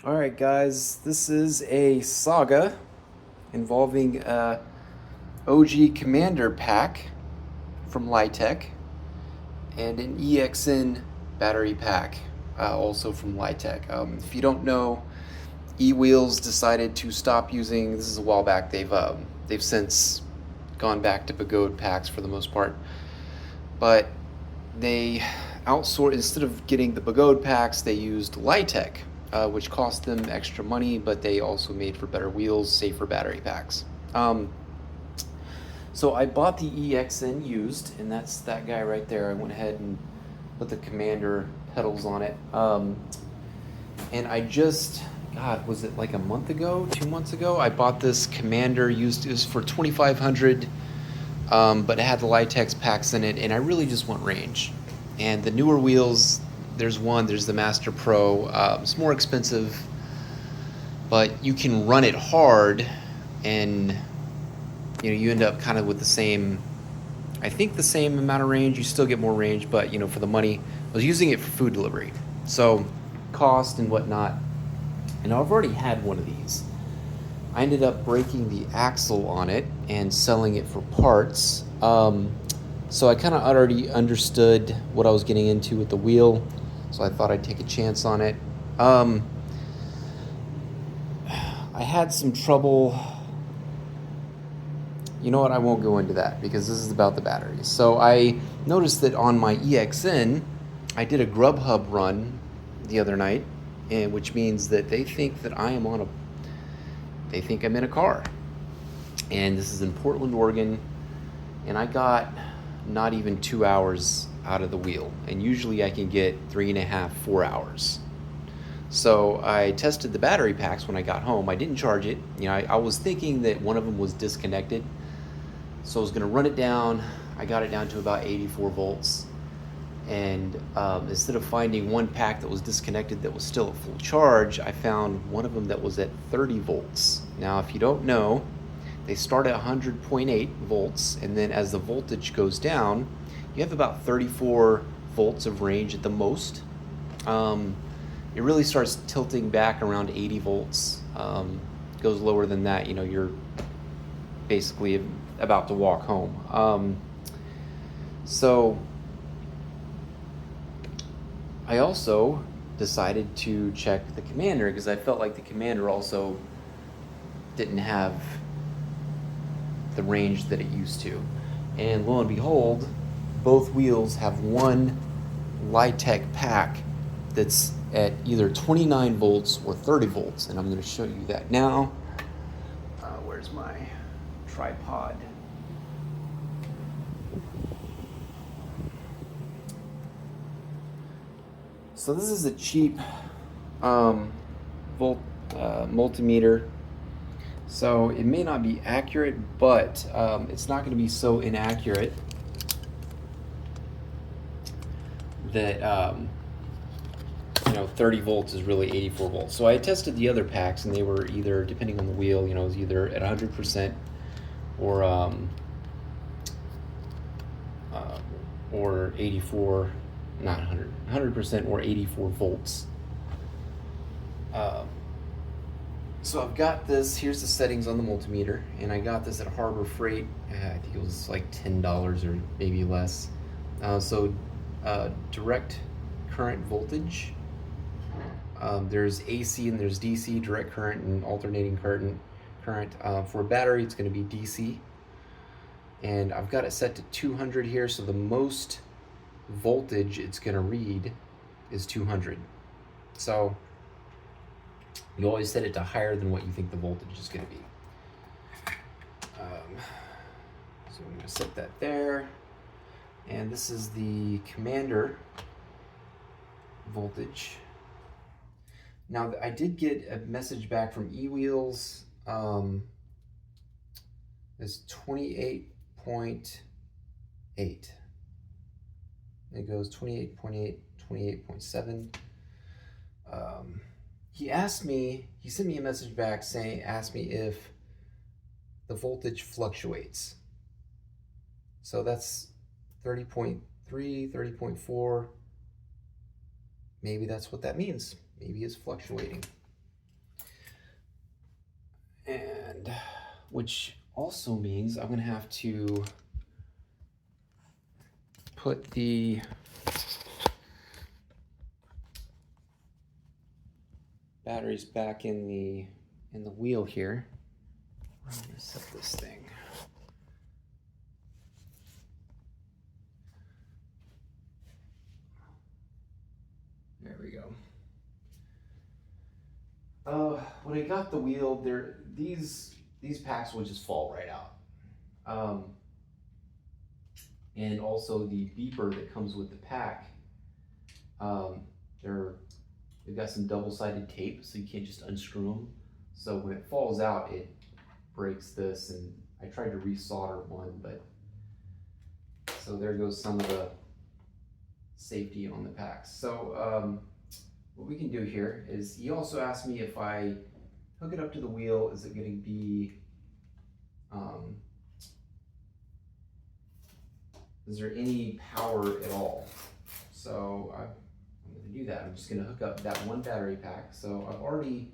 All right, guys, this is a saga involving a OG Commander pack from Litech and an EXN battery pack, also from Litech. If you don't know, eWheels decided to stop using. This is a while back. They've since gone back to Pagode packs for the most part, but they outsourced instead of getting the Pagode packs, they used Litech, which cost them extra money, but they also made for better wheels, safer battery packs. So I bought the EXN used, and that's that guy right there. I went ahead and put the Commander pedals on it. And I just, God, was it like a month ago, 2 months ago? I bought this Commander used. It was for 2,500, but it had the Litex packs in it, and I really just want range. And the newer wheels, there's the Master Pro. It's more expensive, but you can run it hard, and you end up kind of with the same, I think the same amount of range. You still get more range, but for the money, I was using it for food delivery, so cost and whatnot. And I've already had one of these. I ended up breaking the axle on it and selling it for parts. So I kind of already understood what I was getting into with the wheel, so I thought I'd take a chance on it. I had some trouble. You know what? I won't go into that because this is about the batteries. So I noticed that on my EXN, I did a Grubhub run the other night, and which means that they think that they think I'm in a car. And this is in Portland, Oregon, and I got not even 2 hours out of the wheel, and usually I can get 3.5, 4 hours. So I tested the battery packs when I got home. I didn't charge it. I was thinking that one of them was disconnected, so I was going to run it down. I got it down to about 84 volts. And instead of finding one pack that was disconnected that was still at full charge, I found one of them that was at 30 volts. Now, if you don't know, they start at 100.8 volts, and then as the voltage goes down, you have about 34 volts of range at the most. It really starts tilting back around 80 volts. Goes lower than that, you're basically about to walk home. So I also decided to check the Commander because I felt like the Commander also didn't have the range that it used to. And lo and behold, both wheels have one Litech pack that's at either 29 volts or 30 volts, and I'm going to show you that now. Where's my tripod? So this is a cheap multimeter. So it may not be accurate, but it's not going to be so inaccurate that 30 volts is really 84 volts. So I tested the other packs, and they were either, depending on the wheel, it was either at 100% or 84, not 100% or 84 volts. So I've got this. Here's the settings on the multimeter, and I got this at Harbor Freight. I think it was like $10 or maybe less. So direct current voltage. There's AC and there's DC, direct current and alternating current. For a battery, it's going to be DC. And I've got it set to 200 here, so the most voltage it's going to read is 200. So you always set it to higher than what you think the voltage is going to be. So I'm going to set that there. And this is the Commander voltage. Now, I did get a message back from eWheels. It's 28.8. It goes 28.8, 28.7. He sent me a message back asked me if the voltage fluctuates. So that's 30.3, 30.4. Maybe that's what that means. Maybe it's fluctuating. And which also means I'm gonna have to put the batteries back in the wheel here. I'm gonna set this thing. There we go. When I got the wheel, these packs will just fall right out. And also the beeper that comes with the pack, they've got some double-sided tape, so you can't just unscrew them. So when it falls out, it breaks this, and I tried to resolder one, but so there goes some of the safety on the packs. So what we can do here is, he also asked me if I hook it up to the wheel, is it going to be, is there any power at all? So I'm going to do that. I'm just going to hook up that one battery pack. So I've already,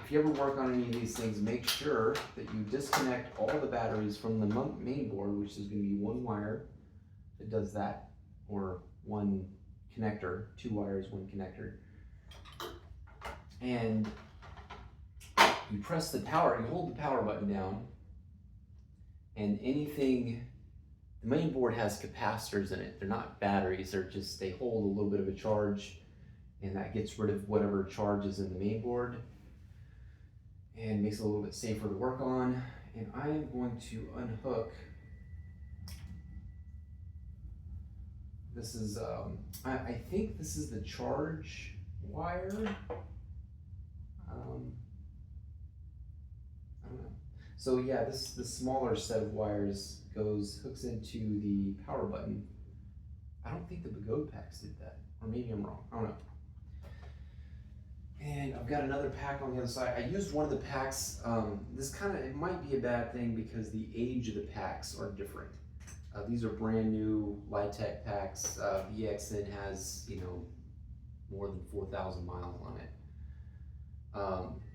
if you ever work on any of these things, make sure that you disconnect all the batteries from the main board, which is going to be one wire that does that, or one connector, 2 wires, 1 connector. And you press the power, you hold the power button down, and anything, the main board has capacitors in it. They're not batteries, they hold a little bit of a charge, and that gets rid of whatever charge is in the main board and makes it a little bit safer to work on. And I am going to unhook, this is, I think this is the charge wire. I don't know. So yeah, this smaller set of wires hooks into the power button. I don't think the Begode packs did that, or maybe I'm wrong. I don't know. And I've got another pack on the other side. I used one of the packs. It might be a bad thing because the age of the packs are different. These are brand new Litec packs. The EXN has, more than 4,000 miles on it.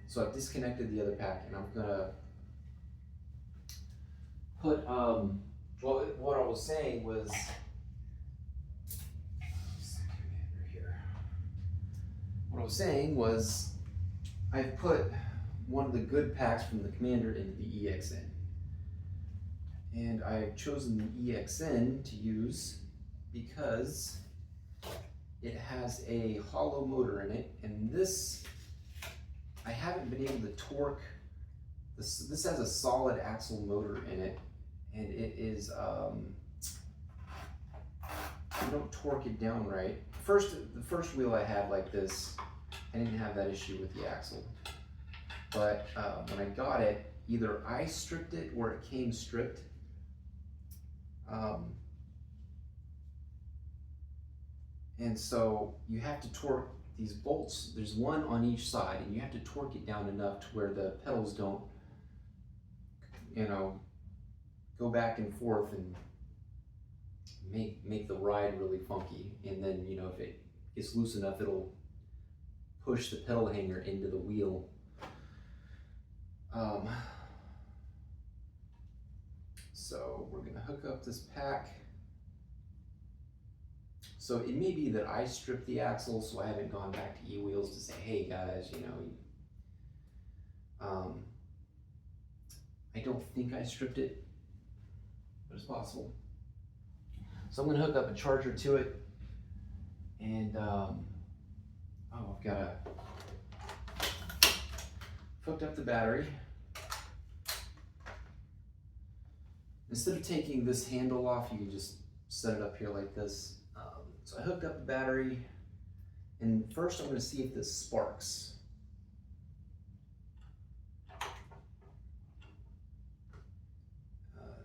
So I've disconnected the other pack, and I'm gonna put, what I was saying was, I've put one of the good packs from the Commander into the EXN. And I've chosen the EXN to use because it has a hollow motor in it, and this, I haven't been able to torque. This has a solid axle motor in it, and it is, you don't torque it down right. The first wheel I had like this, I didn't have that issue with the axle. But when I got it, either I stripped it or it came stripped. And so you have to torque these bolts. There's one on each side, and you have to torque it down enough to where the pedals don't, go back and forth and make the ride really funky. And then, if it gets loose enough, it'll push the pedal hanger into the wheel. So we're gonna hook up this pack. So it may be that I stripped the axle, so I haven't gone back to eWheels to say, hey guys, I don't think I stripped it, but it's possible. So I'm gonna hook up a charger to it, and I've got hooked up the battery. Instead of taking this handle off, you can just set it up here like this. So I hooked up the battery, and first I'm going to see if this sparks.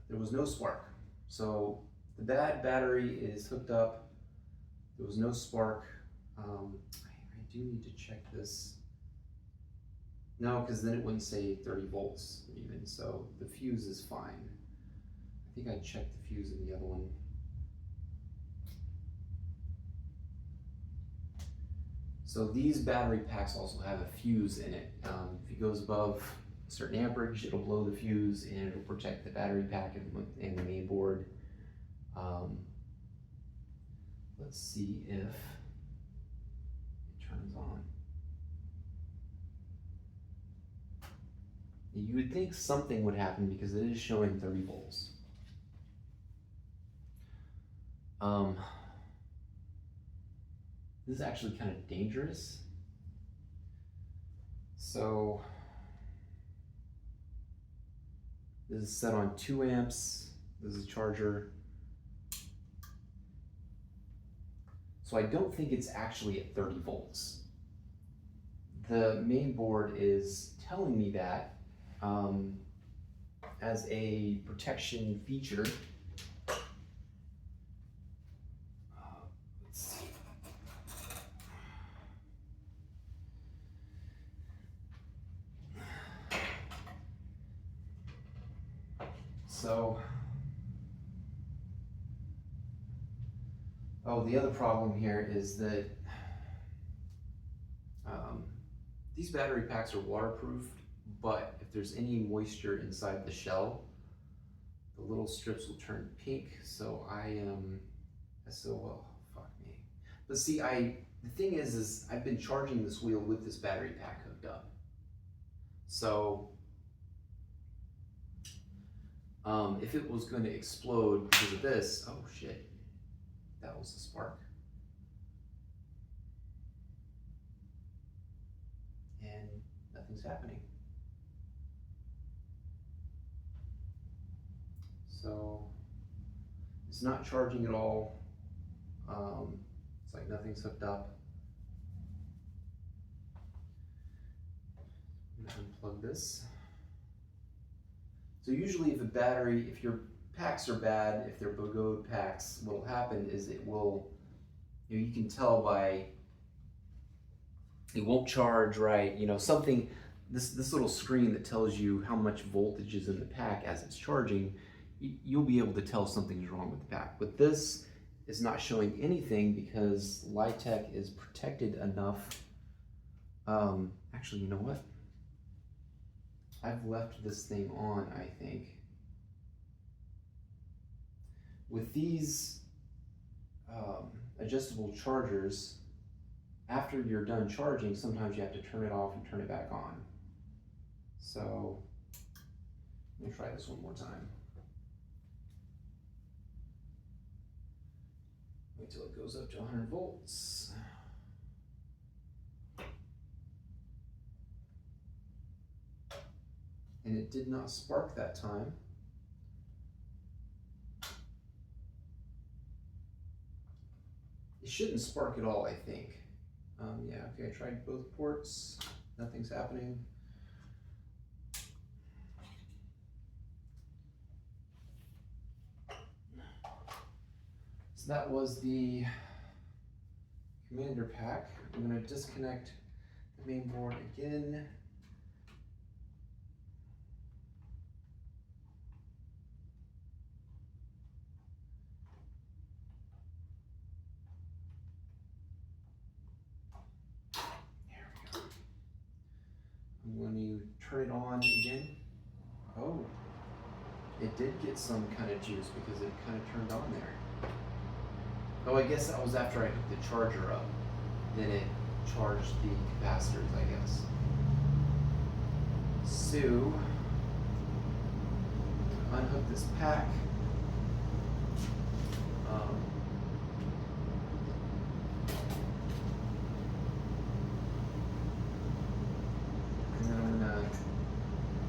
There was no spark. So the bad battery is hooked up. There was no spark. I do need to check this. No, because then it wouldn't say 30 volts even, so the fuse is fine. I think I checked the fuse in the other one. So these battery packs also have a fuse in it. If it goes above a certain amperage, it'll blow the fuse and it'll protect the battery pack and the main board. Let's see if it turns on. You would think something would happen because it is showing 30 volts. This is actually kind of dangerous. So this is set on 2 amps. This is a charger. So I don't think it's actually at 30 volts. The main board is telling me that as a protection feature. Let's see. So, the other problem here is that these battery packs are waterproof, but if there's any moisture inside the shell, the little strips will turn pink. So fuck me. But see, the thing is I've been charging this wheel with this battery pack hooked up. So if it was going to explode because of this, oh shit, that was a spark. And nothing's happening. So it's not charging at all. It's like nothing's hooked up. I'm gonna unplug this. So usually if your packs are bad, if they're Bogode packs, what will happen is it will, you can tell by, it won't charge right, something, this little screen that tells you how much voltage is in the pack as it's charging, you'll be able to tell something's wrong with the pack. But this is not showing anything because Litec is protected enough. Actually, you know what? I've left this thing on, I think. With these adjustable chargers, after you're done charging, sometimes you have to turn it off and turn it back on. So let me try this one more time. Wait till it goes up to 100 volts. And it did not spark that time. It shouldn't spark at all, I think. Yeah, okay, I tried both ports. Nothing's happening. So that was the commander pack. I'm going to disconnect the main board again. I'm going to turn it on again. Oh, it did get some kind of juice because it kind of turned on there. Oh, I guess that was after I hooked the charger up. Then it charged the capacitors, I guess. So, unhook this pack. And then I'm going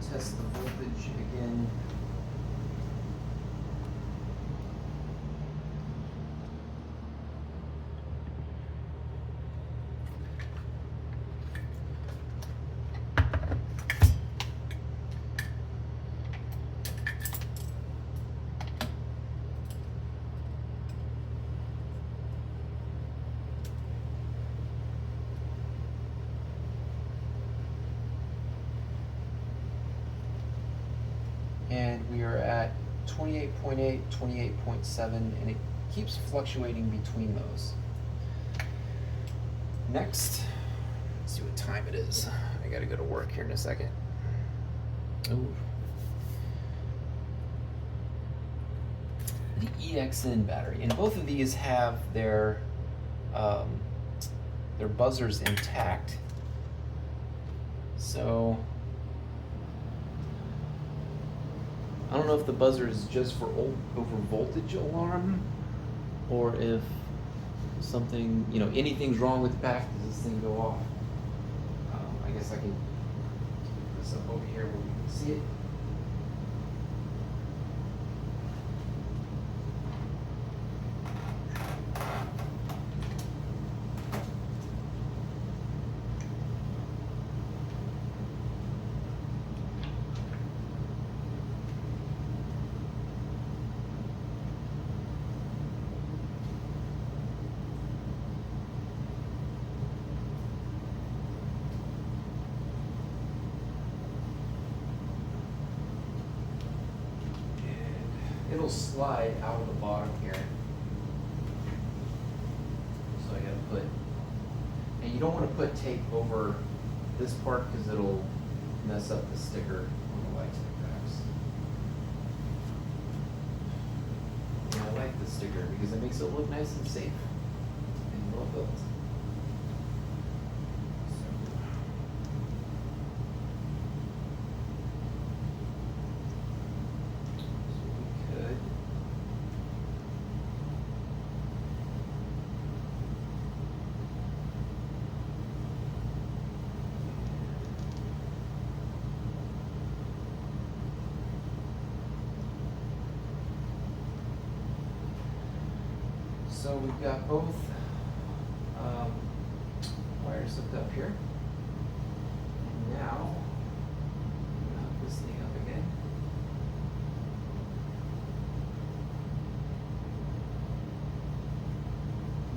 to test the voltage again. And we are at 28.8, 28.7, and it keeps fluctuating between those. Next, let's see what time it is. I gotta go to work here in a second. Ooh. The EXN battery, and both of these have their buzzers intact. So I don't know if the buzzer is just for over voltage alarm, or if something, anything's wrong with the pack, does this thing go off? I guess I can put this up over here where we can see it. It'll slide out of the bottom here. So I gotta put, and you don't want to put tape over this part because it'll mess up the sticker on the light packs. And I like the sticker because it makes it look nice and safe and well built. So we've got both wires hooked up here. And now, hook this thing up again.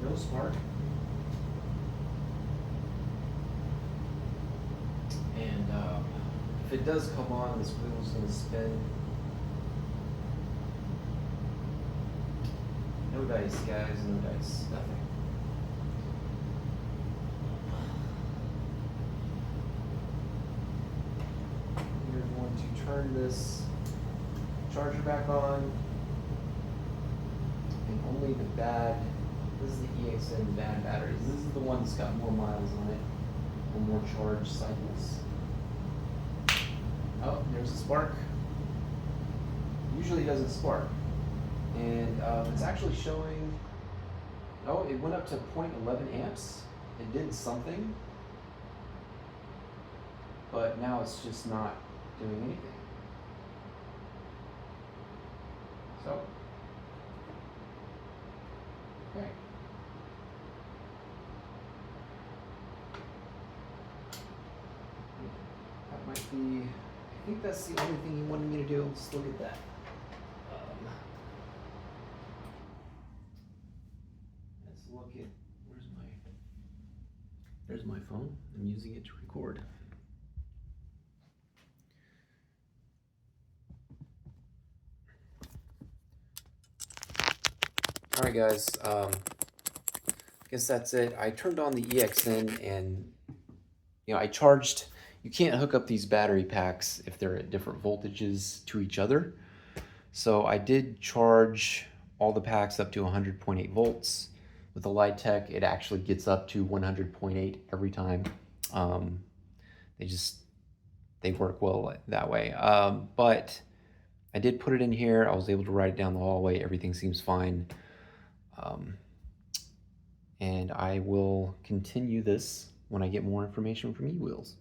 No spark. And if it does come on, this wheel's going to spin. No dice, guys, no dice, nothing. We're going to turn this charger back on, and only the bad, this is the EXN bad batteries. This is the one that's got more miles on it, or more charge cycles. Oh, there's a spark. Usually doesn't spark. And it's actually showing, oh, it went up to 0.11 amps. It did something, but now it's just not doing anything. So, okay. That might be, I think that's the only thing he wanted me to do. Let's look at that. Look at, there's my phone. I'm using it to record. All right, guys. I guess that's it. I turned on the EXN, and I charged. You can't hook up these battery packs if they're at different voltages to each other. So I did charge all the packs up to 100.8 volts. With the Litec, it actually gets up to 100.8 every time. They work well that way. But I did put it in here. I was able to ride it down the hallway. Everything seems fine. And I will continue this when I get more information from eWheels.